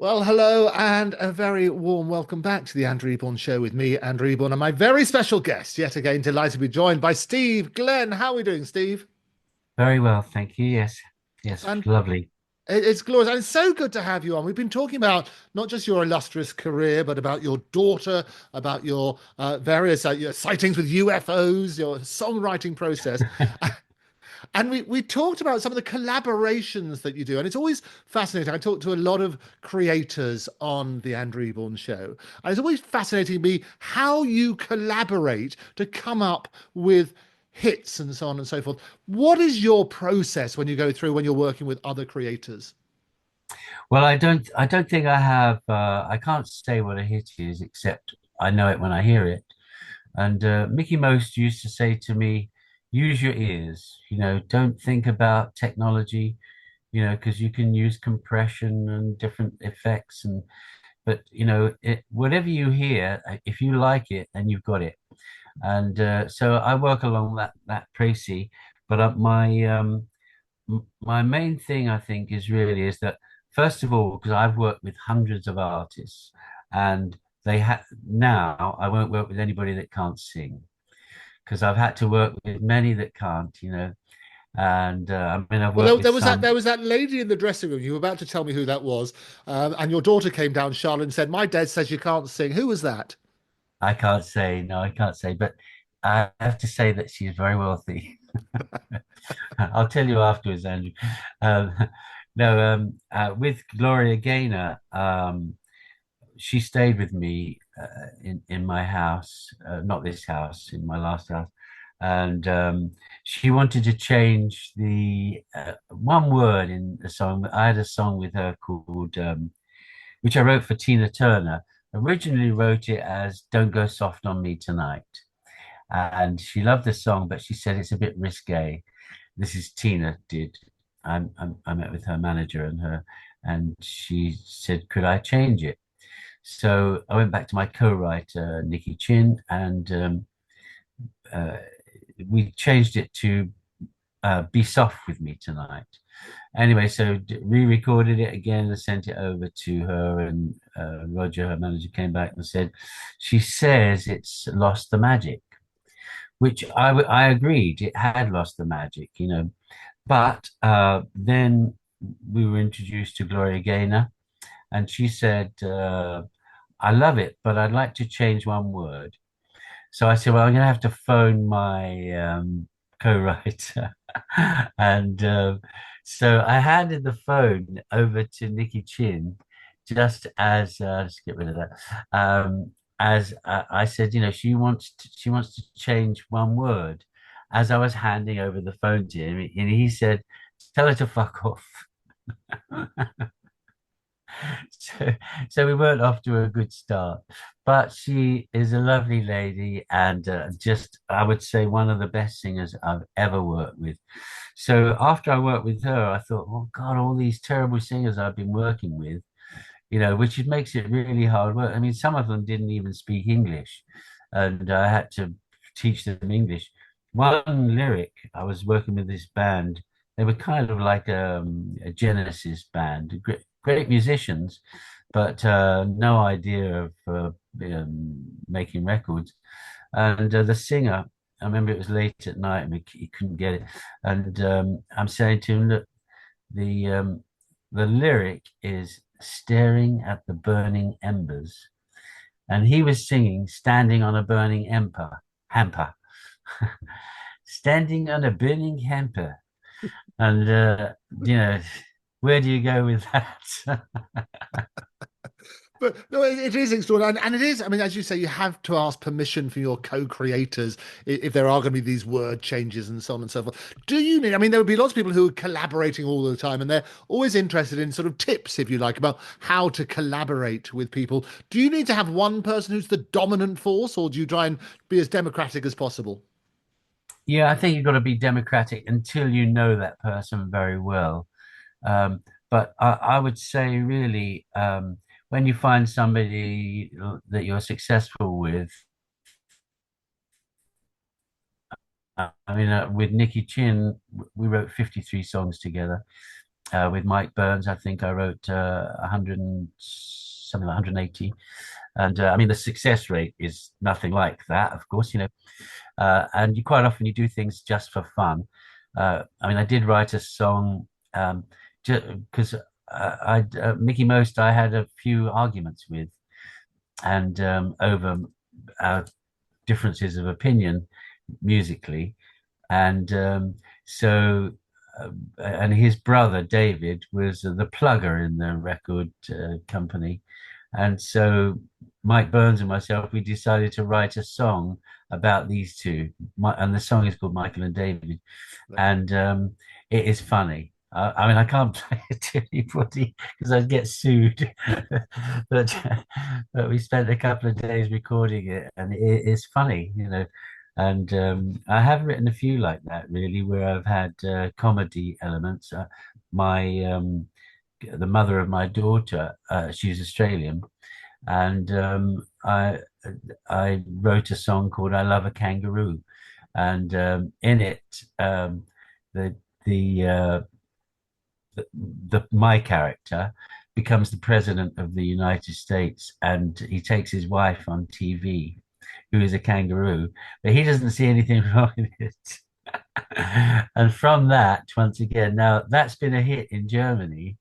Well, hello, and a very warm welcome back to the Andrew Eborn Show with me, Andrew Eborn, and my very special guest, yet again, delighted to be joined by Steve Glenn. How are we doing, Steve? Very well, thank you. Yes, yes, And lovely. it's glorious, and it's so good to have you on. We've been talking about not just your illustrious career, but about your daughter, about your various your sightings with UFOs, your songwriting process. And we talked about some of the collaborations that you do, and it's always fascinating. I talk to a lot of creators on the Andrew Eborn Show, and it's always fascinating to me how you collaborate to come up with hits and so on and so forth. What is your process when you go through when you're working with other creators? Well, I don't think I have. I can't say what a hit is, except I know it when I hear it. And Mickey Most used to say to me, "Use your ears. Don't think about technology. Because you can use compression and different effects, but whatever you hear, if you like it, then you've got it." And so I work along that précis. But my main thing, I think, is that first of all, because I've worked with hundreds of artists, and they have now I won't work with anybody that can't sing, because I've had to work with many that can't. And I mean, I've Well, worked with there some. was that lady in the dressing room. You were about to tell me who that was, and your daughter came down, Charlotte, and said, "My dad says you can't sing." Who was that? I can't say, no, I can't say, but I have to say that she's very wealthy. I'll tell you afterwards, Andrew. Um, no, with Gloria Gaynor, she stayed with me in my house, not this house, in my last house, and she wanted to change the one word in the song. I had a song with her called, which I wrote for Tina Turner. Originally wrote it as "Don't Go Soft on Me Tonight," and she loved the song, but she said it's a bit risque. This is Tina did. I met with her manager and she said, could I change it? So I went back to my co-writer, Nikki Chin, and uh, we changed it to Be Soft With Me Tonight. Anyway, so re-recorded it again and sent it over to her, and Roger, her manager, came back and said, she says it's lost the magic, which I agreed. It had lost the magic. But then we were introduced to Gloria Gaynor, and she said, I love it, but I'd like to change one word. So I said, well, I'm going to have to phone my co-writer. And so I handed the phone over to Nikki Chin, just as, let's get rid of that. As I said, she wants to change one word. As I was handing over the phone to him, and he said, tell her to fuck off. So, so we weren't off to a good start, but she is a lovely lady and just, I would say, one of the best singers I've ever worked with. So after I worked with her, I thought, oh God, all these terrible singers I've been working with, which makes it really hard work. I mean, some of them didn't even speak English, and I had to teach them English. One lyric, I was working with this band. They were kind of like a Genesis band, great musicians, but no idea of making records. And the singer, I remember it was late at night and he couldn't get it. And I'm saying to him, look, the um, the lyric is staring at the burning embers, and he was singing standing on a burning hamper, standing on a burning hamper, and you know, where do you go with that? But no, it is extraordinary, and it is. I mean, as you say, you have to ask permission for your co-creators if there are going to be these word changes and so on and so forth. Do you need? I mean, there would be lots of people who are collaborating all the time, and they're always interested in sort of tips, if you like, about how to collaborate with people. Do you need to have one person who's the dominant force, or do you try and be as democratic as possible? Yeah, I think you've got to be democratic until you know that person very well. Um, but I would say, really, when you find somebody that you're successful with, I mean, with Nicky Chin, we wrote 53 songs together. with Mike Burns. I think I wrote 100 and something like 180. And I mean, the success rate is nothing like that, of course, and you quite often you do things just for fun. I mean, I did write a song because Mickey Most I had a few arguments with, and over our differences of opinion musically, and so and his brother David was the plugger in the record company, and so Mike Burns and myself we decided to write a song about these two, and the song is called Michael and David, and it is funny. I mean, I can't play it to anybody because I'd get sued. but but we spent a couple of days recording it, and it is funny. And I have written a few like that, really, where I've had comedy elements. My The mother of my daughter, she's Australian, and I wrote a song called "I Love a Kangaroo," and in it, the the uh, my character becomes the president of the United States, and he takes his wife on TV, who is a kangaroo, but he doesn't see anything wrong with it. And from that, once again, now that's been a hit in Germany.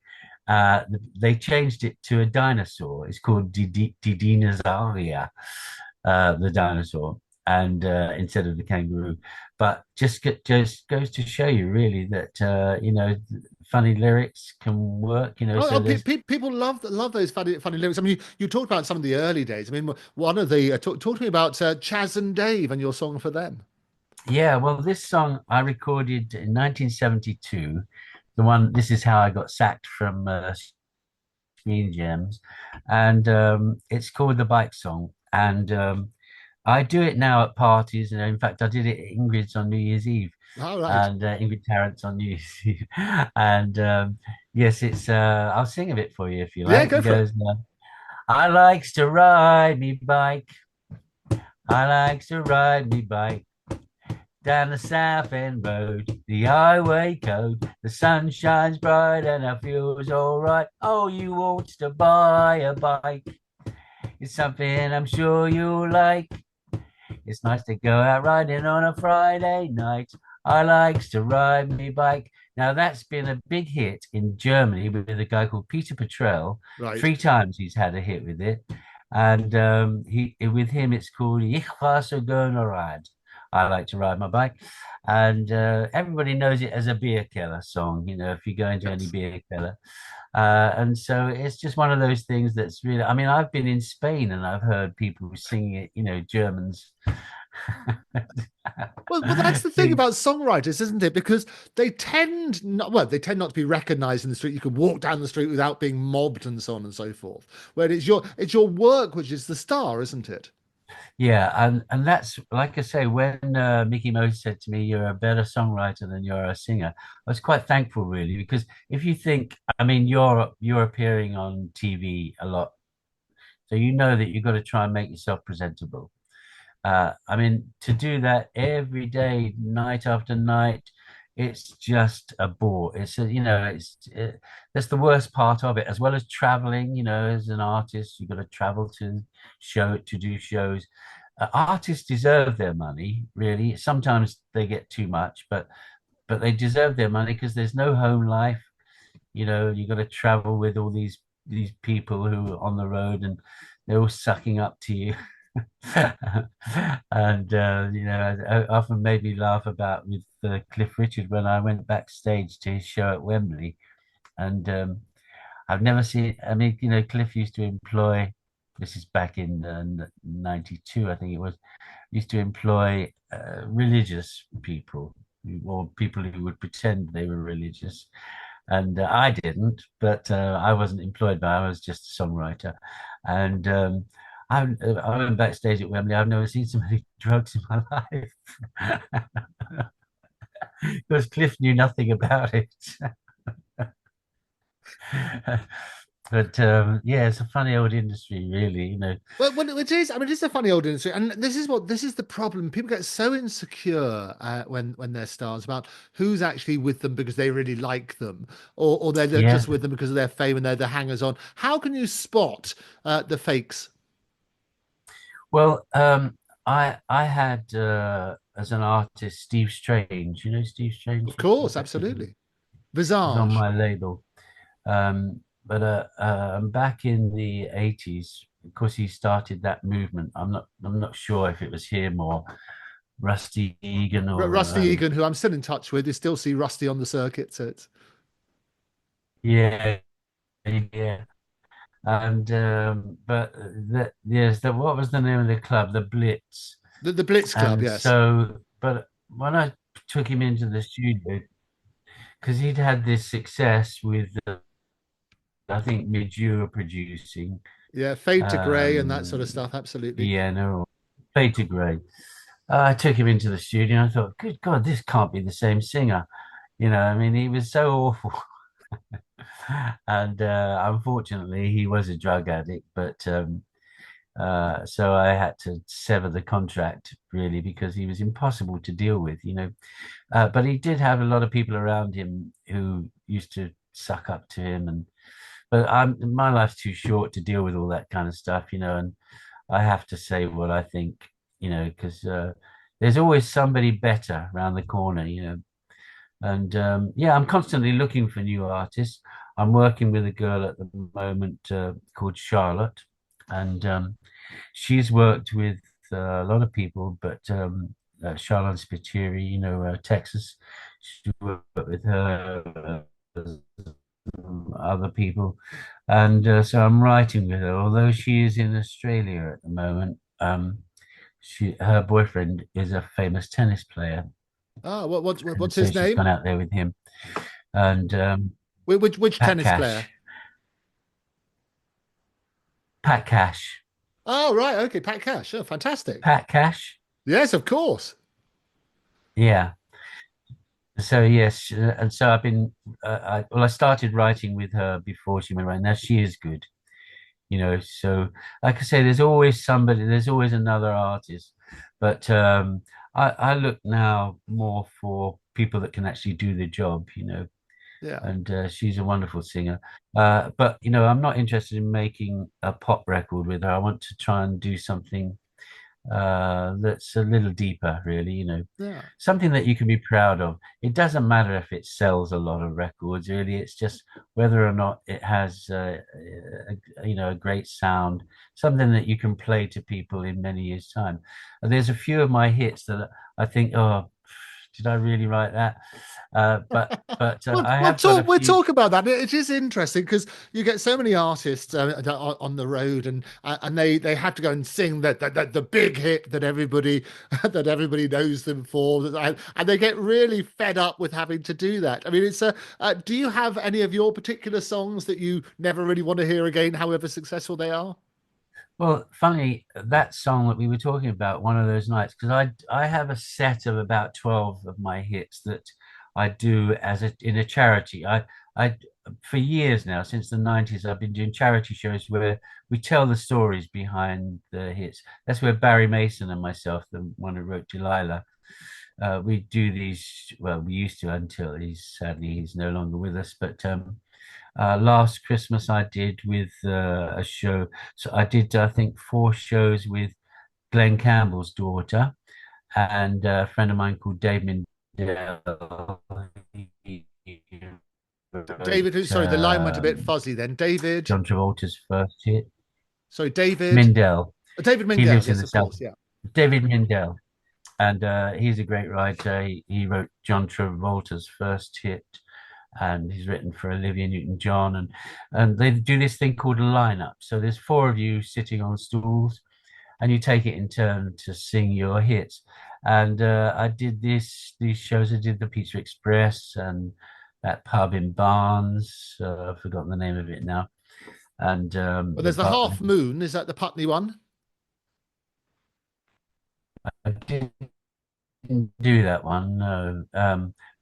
They changed it to a dinosaur. It's called Dinosaurier, the dinosaur, and instead of the kangaroo. But just goes to show you, really, that funny lyrics can work. Oh, So there's people love those funny lyrics. I mean, you talked about some of the early days. I mean, one of the talk to me about Chaz and Dave and your song for them. Yeah, well, this song I recorded in 1972. The one, This Is How I Got Sacked from Screen Gems, and it's called the Bike Song. And I do it now at parties, and in fact, I did it at Ingrid's on New Year's Eve, All right. and Ingrid Tarrant's on New Year's Eve. And yes, it's. I'll sing a bit for you if you Yeah, like. go It for it. goes, I likes to ride me bike. I likes to ride me bike down the South End Road, the highway code. The sun shines bright and I feels all right. Oh, you ought to buy a bike. It's something I'm sure you'll like. It's nice to go out riding on a Friday night. I likes to ride me bike. Now that's been a big hit in Germany with a guy called Peter Petrel. Right. 3 times he's had a hit with it, and he with him it's called Ich war so gerne ride. I like to ride my bike, and everybody knows it as a beer keller song. If you go into any Yes. beer keller, and so it's just one of those things that's really. I mean, I've been in Spain and I've heard people singing it. Germans. Well, that's the thing Sing- about songwriters, isn't it? Because they tend not to be recognized in the street. You can walk down the street without being mobbed and so on and so forth. Where it's your work which is the star, isn't it? Yeah, and that's like I say, when Mickey Mouse said to me, "You're a better songwriter than you're a singer," I was quite thankful, really, because if you think, I mean, you're appearing on TV a lot, so you know that you've got to try and make yourself presentable. I mean, to do that every day, night after night, it's just a bore. That's the worst part of it, as well as traveling. As an artist, you've got to travel to do shows. Artists deserve their money, really. Sometimes they get too much, but they deserve their money because there's no home life. You've got to travel with all these people who are on the road, and they're all sucking up to you. And it often made me laugh about with Cliff Richard when I went backstage to his show at Wembley, and I've never seen. I mean, Cliff used to employ. This is back in '92, I think it was. Used to employ religious people, or people who would pretend they were religious, and I didn't, but I wasn't employed by. I was just a songwriter, and I went backstage at Wembley. I've never seen so many drugs in my life because Cliff knew nothing about it. But yeah, it's a funny old industry, really. Well, it is. I mean, it's a funny old industry, and this is the problem. People get so insecure when they're stars about who's actually with them because they really like them, or they're Yeah. just with them because of their fame and they're the hangers on. How can you spot the fakes? Well, I had as an artist Steve Strange. You know Steve Of Strange, course, the absolutely. was on Visage. my label. But back in the 80s, of course, he started that movement. I'm not sure if it was him or Rusty Egan or Rusty Egan, who I'm still in touch with, you still see Rusty on the circuit. So it's yeah, yeah. And but what was the name of the club? The Blitz. the Blitz Club, And yes. so, but when I took him into the studio, because he'd had this success with, I think, Midge were producing. Yeah, Fade to Grey and that sort of Um, stuff. Absolutely. yeah, no, Fade to Grey. I took him into the studio and I thought, good God, this can't be the same singer. I mean, he was so awful. And unfortunately, he was a drug addict, but so I had to sever the contract really because he was impossible to deal with. But he did have a lot of people around him who used to suck up to him, but my life's too short to deal with all that kind of stuff. And I have to say what I think, because there's always somebody better around the corner. And yeah, I'm constantly looking for new artists. I'm working with a girl at the moment called Charlotte, and she's worked with a lot of people, but Charlotte Spiteri, Texas, she worked with her, other people, and so I'm writing with her. Although she is in Australia at the moment, her boyfriend is a famous tennis player, Ah, and what's so his she's gone name? out there with him. And Which Pat tennis player? Cash, Pat Cash, Oh, right. Okay, Pat Cash. Oh, fantastic. Pat Cash, Yes, of course. yeah. So yes, and so I've been. I started writing with her before she went away. Now she is good. So like I say, there's always somebody. There's always another artist, but I look now more for people that can actually do the job. Yeah. And she's a wonderful singer. But I'm not interested in making a pop record with her. I want to try and do something that's a little deeper, really. Yeah. Something that you can be proud of. It doesn't matter if it sells a lot of records, really. It's just whether or not it has, a great sound, something that you can play to people in many years' time. And there's a few of my hits that I think, oh, did I really write that? But I have got a We'll few. talk about that. It is interesting because you get so many artists on the road, and they have to go and sing the big hit that everybody that everybody knows them for, and they get really fed up with having to do that. I mean, it's a. Do you have any of your particular songs that you never really want to hear again, however successful they are? Well, funny that song that we were talking about, one of those nights, because I have a set of about 12 of my hits that I do in a charity. I for years now, since the 90s, I've been doing charity shows where we tell the stories behind the hits. That's where Barry Mason and myself, the one who wrote Delilah, we do these. Well, we used to until he's no longer with us, but last Christmas I did with a show. So I did, I think, 4 shows with Glenn Campbell's daughter and a friend of mine called Dave Mindell. He wrote David, sorry, the line went a bit fuzzy then. David, John Travolta's first hit. sorry, David, Mindell. David He Mindell. lives in Yes, the of south. course. Yeah. David Mindell. And he's a great writer. He wrote John Travolta's first hit, and he's written for Olivia Newton-John, and they do this thing called a lineup. So there's 4 of you sitting on stools, and you take it in turn to sing your hits. And I did these shows. I did the Pizza Express and that pub in Barnes. I've forgotten the name of it now. And Well, there's the Half Moon. Is that the Putney one? I didn't do that one, no.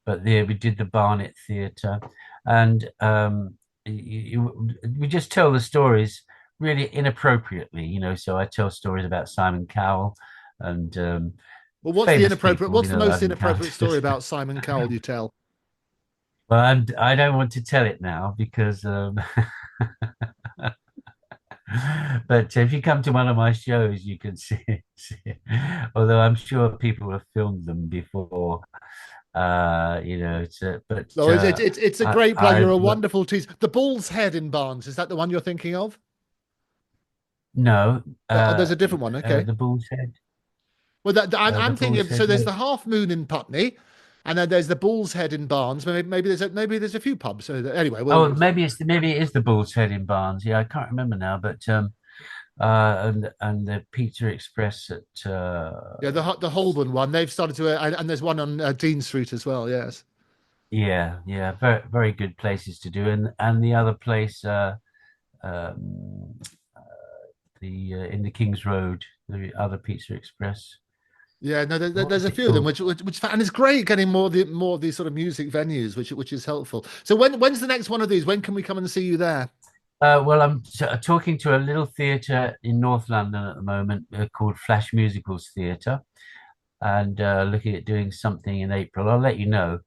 But we did the Barnet Theatre, and we just tell the stories really inappropriately, so I tell stories about Simon Cowell and Well, famous people, what's the that most I've inappropriate encountered. story about Simon Cowell you tell? Well, I don't want to tell it now because but if you come to one of my shows, you can see it. Although I'm sure people have filmed them before. It's but No, it's a great plug. I You're a wonderful teaser. The Bull's Head in Barnes, is that the one you're thinking of? no, Oh, there's a different one. Okay. the Bull's Head, Well, the I'm thinking Bull's of, so Head. there's No. the Half Moon in Putney, and then there's the Bull's Head in Barnes. Maybe there's a few pubs. So anyway, Oh, well, maybe it is the Bull's Head in Barnes. Yeah, I can't remember now, but and the Pizza Express at yeah, the Holborn one. They've started to, and there's one on Dean Street as well. Yes. yeah, very very good places to do, and the other place um, uh, the in the King's Road, the other Pizza Express. Yeah, no, What there's was a it few of them, called? and it's great getting more of these sort of music venues, which is helpful. So when's the next one of these? When can we come and see you there? Well, I'm talking to a little theatre in North London at the moment called Flash Musicals Theatre, and looking at doing something in April. I'll let you know.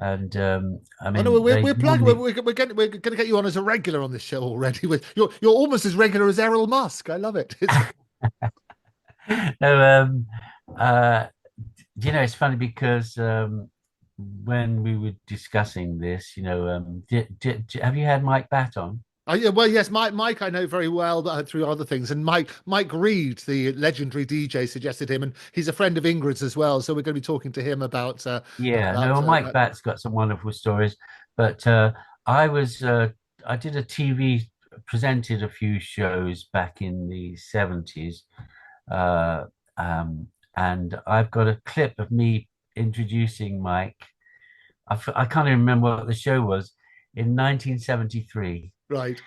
And I Oh no, mean, they normally. we're going to get you on as a regular on this show already. You're almost as regular as Errol Musk. I love it. No, uh, it's funny because when we were discussing this, have you had Mike Batt on? Yeah, well, yes, Mike, I know very well through other things, and Mike Reed, the legendary DJ, suggested him, and he's a friend of Ingrid's as well. So we're going to be talking to him Yeah, no, about well, Mike Batt's got some wonderful stories, but I was I did a TV presented a few shows back in the 70s, uh, um, and I've got a clip of me introducing Mike. I can't even remember what the show was in 1973, right.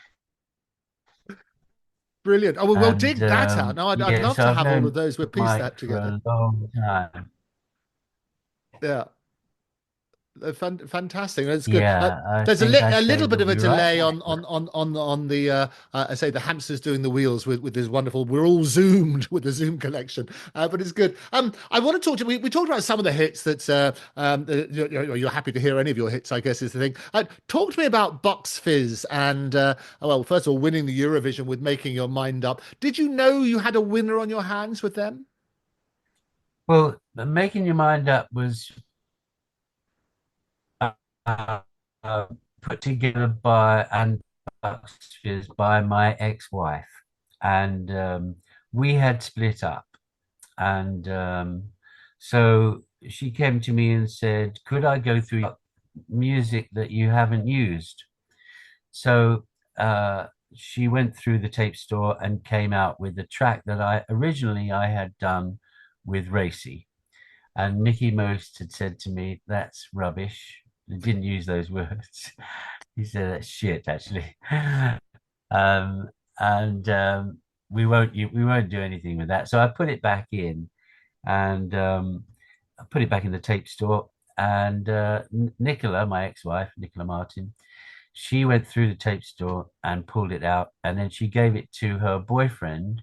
Brilliant. Oh, we'll and dig that out. Now, I'd yeah, love so to I've have all of known those. We'll piece Mike that for together. a long time. Yeah. Fantastic. That's good. Yeah, I There's think I a little say bit you'll of a be right. delay on the I say the hamsters doing the wheels with this wonderful. We're all zoomed with the Zoom collection, but it's good. I want to talk to we talked about some of the hits that you're happy to hear any of your hits. I guess is the thing. Talk to me about Box Fizz and well, first of all, winning the Eurovision with Making Your Mind Up. Did you know you had a winner on your hands with them? Well, making your mind up was uh, uh, put together by and by my ex-wife, and we had split up, and so she came to me and said, "Could I go through music that you haven't used?" So she went through the tape store and came out with the track that I had done with Racy. And Mickey Most had said to me, "That's rubbish." He didn't use those words. He said, "That's shit, actually." Um, and we won't do anything with that. So I put it back in, and I put it back in the tape store. And Nicola, my ex-wife, Nicola Martin, she went through the tape store and pulled it out, and then she gave it to her boyfriend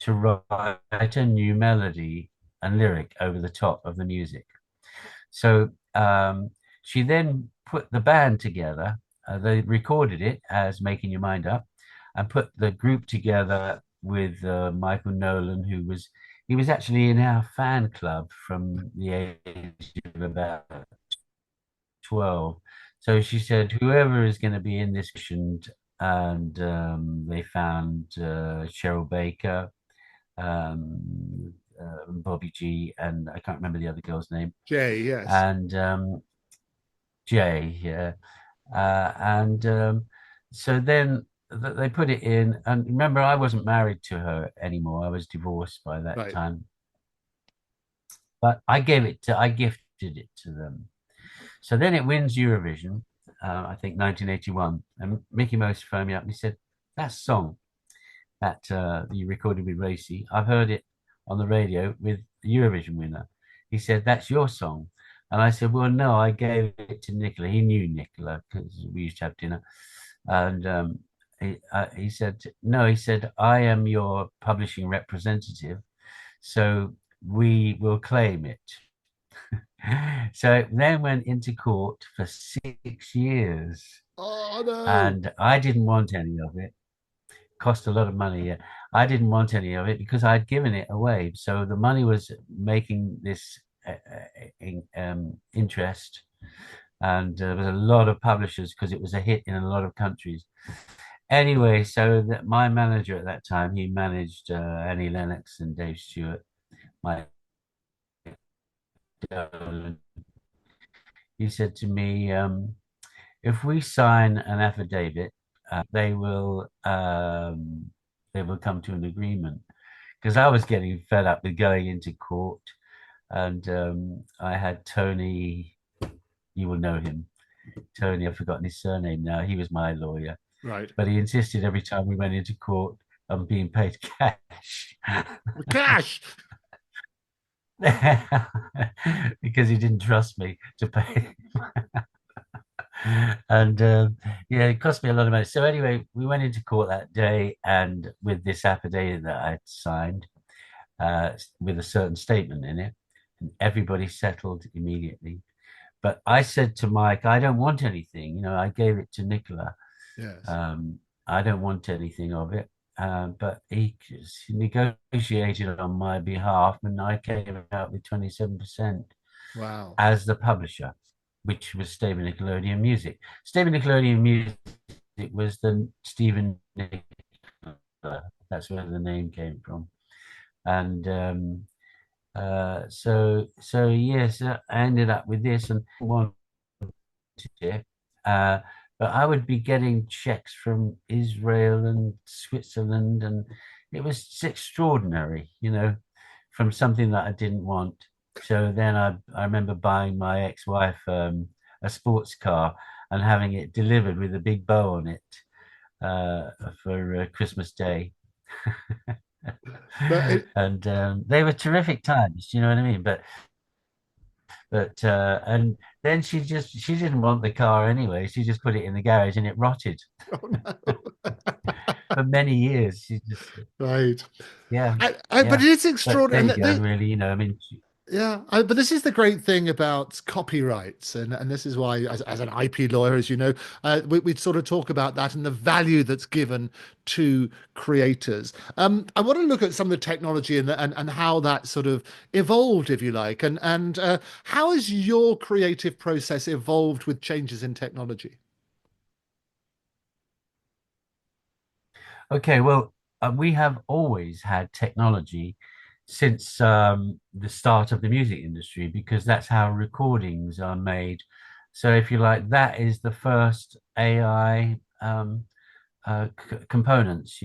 to write a new melody and lyric over the top of the music. So she then put the band together. They recorded it as Making Your Mind Up and put the group together with Michael Nolan, he was actually in our fan club from the age of about 12. So she said, whoever is going to be in this, and they found Cheryl Baker, Bobby G, and I can't remember the other girl's name, Jay, yes. and Jay, yeah, and so then they put it in, and remember, I wasn't married to her anymore; I was divorced by that Right. time. But I gifted it to them. So then it wins Eurovision, I think 1981, and Mickey Mouse phoned me up and he said, "That song that you recorded with Racy. I've heard it on the radio with the Eurovision winner." He said, "That's your song." And I said, "Well, no, I gave it to Nicola." He knew Nicola because we used to have dinner. And he said, no, he said, I am your publishing representative, so we will claim it. So it then went into court for 6 years, Oh no. and I didn't want any of it. Cost a lot of money. Yeah. I didn't want any of it because I'd given it away. So the money was making this interest, and there was a lot of publishers because it was a hit in a lot of countries. Anyway, so that my manager at that time, he managed Annie Lennox and Dave Stewart, Mike Dolan. He said to me, if we sign an affidavit, they will come to an agreement. Because I was getting fed up with going into court, and I had Tony, you will know him, Tony. I've forgotten his surname now. He was my lawyer, Right. but he insisted every time we went into court on being paid cash. Cash. Because he didn't trust me to pay. And yeah, it cost me a lot of money. So anyway, we went into court that day, and with this affidavit that I signed, with a certain statement in it, and everybody settled immediately. But I said to Mike, I don't want anything. I gave it to Nicola. Yes. I don't want anything of it. But he negotiated on my behalf, and I came out with 27% Wow. as the publisher, which was Stave Nickelodeon Music. Stave Nickelodeon Music was the Stephen Nicola. That's where the name came from. And so yes, I ended up with this and wanted it. But I would be getting checks from Israel and Switzerland, and it was extraordinary, from something that I didn't want. So then I remember buying my ex-wife a sports car and having it delivered with a big bow on it for Christmas Day. But it, And they were terrific times, you know what I mean? But and then she didn't want the car anyway. She just put it in the garage and it rotted oh no. for many years. She just Right. yeah, But yeah. it is But there you extraordinary. go, really, I mean, Yeah, but this is the great thing about copyrights, and this is why, as an IP lawyer, as you know, we sort of talk about that and the value that's given to creators. I want to look at some of the technology and how that sort of evolved, if you like, and how has your creative process evolved with changes in technology? okay, well, we have always had technology since the start of the music industry because that's how recordings are made. So, if you like, that is the first AI components.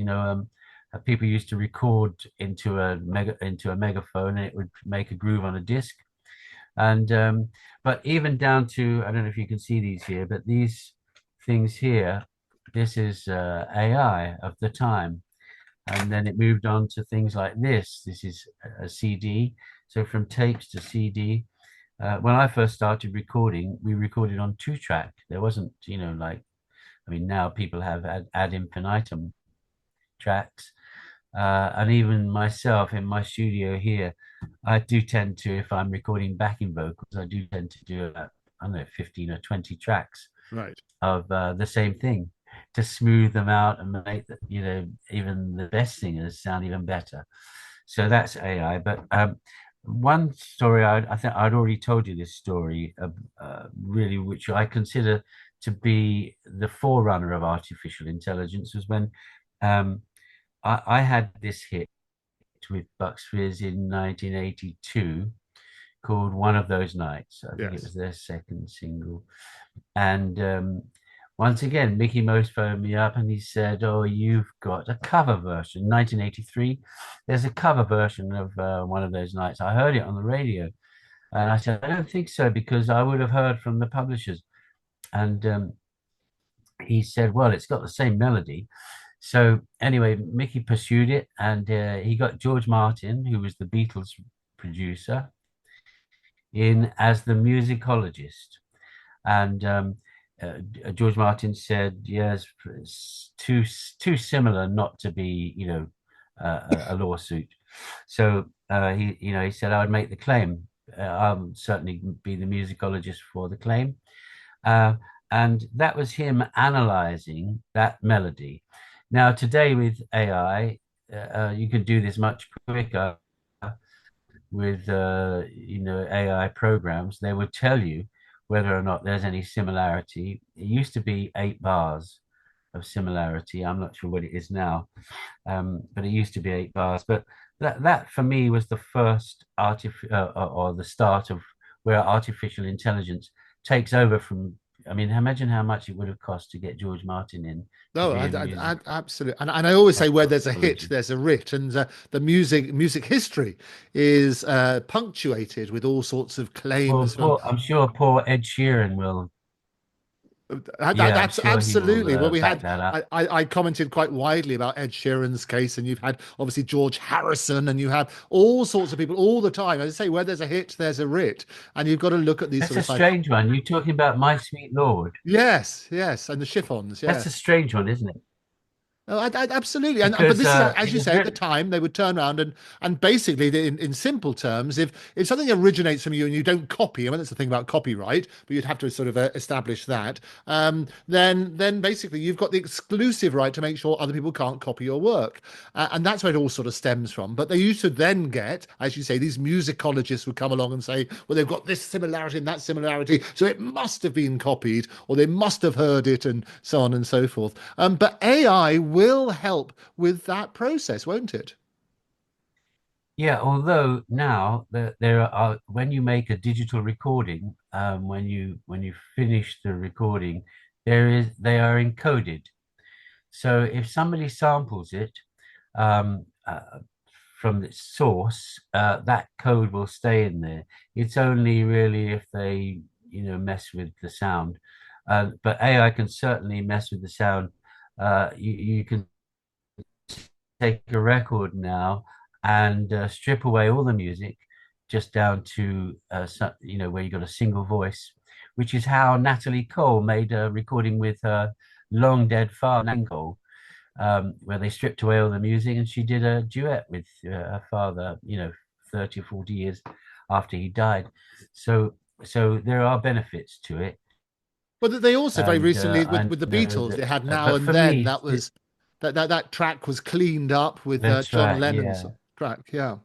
People used to record into a megaphone, and it would make a groove on a disc. And but even down to, I don't know if you can see these here, but these things here, this is AI of the time. And then it moved on to things like this. This is a CD. So from tapes to CD. When I first started recording, we recorded on 2-track. There wasn't, like, I mean, now people have ad infinitum tracks. And even myself in my studio here, I do tend to, if I'm recording backing vocals, I do tend to do, I don't know, 15 or 20 tracks Right. of the same thing to smooth them out and make even the best singers sound even better. So that's AI. But one story, I think I'd already told you this story, really, which I consider to be the forerunner of artificial intelligence, was when um, I had this hit with Bucks Fizz in 1982 called One of Those Nights. I think it Yes. was their second single. And once again, Mickey Most phoned me up and he said, "Oh, you've got a cover version." 1983, there's a cover version of One of Those Nights. I heard it on the radio. And I said, "I don't think so, because I would have heard from the publishers." And he said, "Well, it's got the same melody." So anyway, Mickey pursued it, and he got George Martin, who was the Beatles producer, in as the musicologist. And George Martin said, yes, it's too similar not to be, a lawsuit. So he said I would make the claim. I'll certainly be the musicologist for the claim. Uh, and that was him analyzing that melody. Now, today with AI, you can do this much quicker with AI programs. They would tell you whether or not there's any similarity. It used to be 8 bars of similarity. I'm not sure what it is now, but it used to be 8 bars. But that for me was the first or the start of where artificial intelligence takes over from. I mean, imagine how much it would have cost to get George Martin in to No, be a music absolutely, and I always say where there's a hit, psychologist. there's a writ, and the music history is punctuated with all sorts of Well, claims from. I'm sure poor Ed Sheeran will. Yeah, I'm That's sure he will absolutely. Well, we back had that up. I commented quite widely about Ed Sheeran's case, and you've had obviously George Harrison, and you have all sorts of people all the time. As I say, where there's a hit, there's a writ, and you've got to look at these That's sort a of strange one. You're talking about My Sweet Lord. yes, yes, and the chiffons, That's yeah. a strange one, isn't it? Oh, absolutely, and but Because this is as it you was say at the written. time they would turn around and basically in simple terms, if something originates from you and you don't copy, I mean that's the thing about copyright, but you'd have to sort of establish that. Then basically you've got the exclusive right to make sure other people can't copy your work, and that's where it all sort of stems from. But they used to then get, as you say, these musicologists would come along and say, well, they've got this similarity and that similarity, so it must have been copied, or they must have heard it, and so on and so forth. But AI will help with that process, won't it? Yeah, although now there are when you make a digital recording, when you finish the recording, they are encoded. So if somebody samples it um, from the source, that code will stay in there. It's only really if they, mess with the sound. But AI can certainly mess with the sound. You can take a record now and strip away all the music just down to where you got a single voice, which is how Natalie Cole made a recording with her long dead father Nat Cole, where they stripped away all the music and she did a duet with her father 30 or 40 years after he died. So there are benefits to it. But they also very And recently I with the know Beatles, that, they had Now but and for Then. me, That was that track was cleaned up with that's John right. Lennon's Yeah. track. Yeah.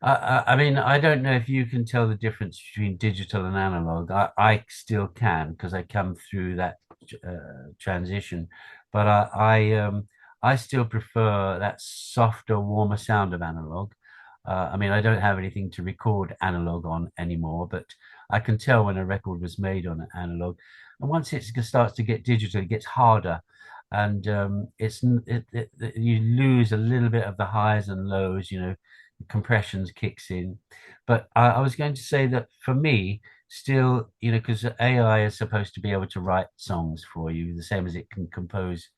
I mean, I don't know if you can tell the difference between digital and analog. I still can because I come through that transition, but I still prefer that softer, warmer sound of analog. I mean, I don't have anything to record analog on anymore, but I can tell when a record was made on analog. And once it starts to get digital, it gets harder, and you lose a little bit of the highs and lows. Compressions kicks in. But I was going to say that for me, still, because AI is supposed to be able to write songs for you, the same as it can compose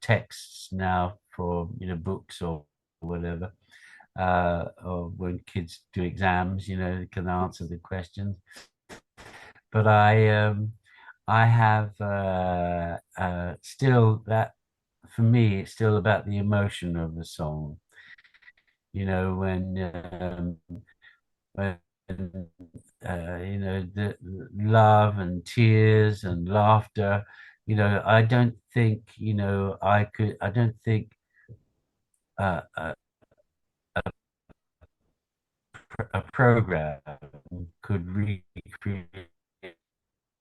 texts now for books or whatever. Or when kids do exams, they can answer the questions. But I have still that for me, it's still about the emotion of the song. When the love and tears and laughter. I don't think I don't think a a program could recreate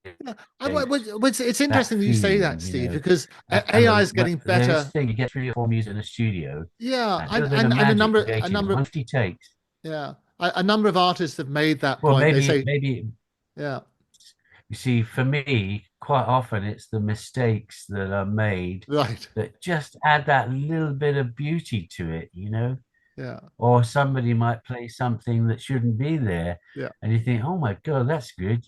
Yeah. It's that interesting that you say that, feeling. Steve, because And AI is getting this better. thing, you get 3 or 4 music in a studio, Yeah, and a little bit of magic a created in number 150 takes. yeah, a number of artists have made that Well, point. They maybe say, maybe yeah, you see, for me, quite often it's the mistakes that are made right, that just add that little bit of beauty to it. yeah, Or somebody might play something that shouldn't be there, yeah. and you think, oh my God, that's good.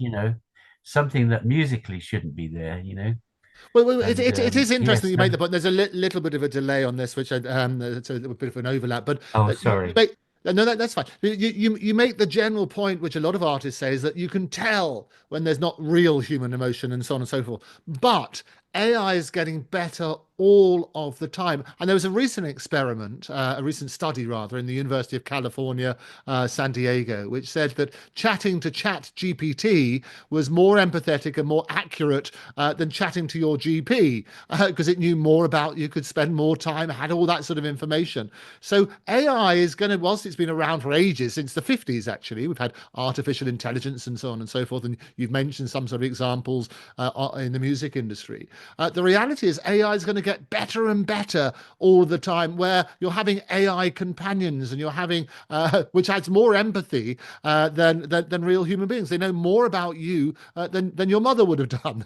Something that musically shouldn't be there. Well, And it is interesting that yes, you no, make the point. There's a little bit of a delay on this, which it's a bit of an overlap. But oh, uh, you, you sorry. make No, that's fine. You make the general point, which a lot of artists say, is that you can tell when there's not real human emotion and so on and so forth. But AI is getting better all of the time. And there was a recent experiment, a recent study rather, in the University of California, San Diego, which said that chatting to Chat GPT was more empathetic and more accurate than chatting to your GP because it knew more about you, could spend more time, had all that sort of information. So AI is going to, whilst it's been around for ages, since the 50s actually, we've had artificial intelligence and so on and so forth, and you've mentioned some sort of examples in the music industry. The reality is AI is going to get better and better all the time, where you're having AI companions and you're having, which adds more empathy than real human beings. They know more about you than your mother would have done.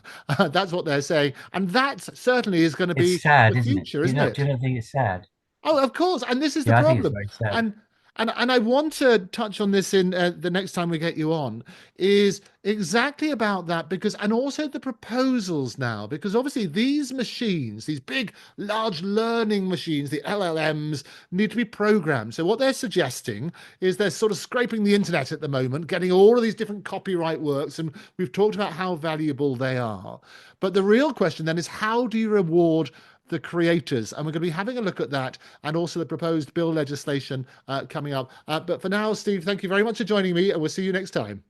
That's what they're saying. And that certainly is going to It's be sad, the isn't it? future, isn't Do it? you not think it's sad? Oh, of course. And this is the Yeah, I think it's problem. very sad. And and I want to touch on this in the next time we get you on, is exactly about that, because and also the proposals now, because obviously these machines, these big, large learning machines, the LLMs, need to be programmed. So what they're suggesting is they're sort of scraping the internet at the moment, getting all of these different copyright works, and we've talked about how valuable they are. But the real question then is, how do you reward the creators? And we're going to be having a look at that and also the proposed bill legislation coming up. But for now, Steve, thank you very much for joining me, and we'll see you next time.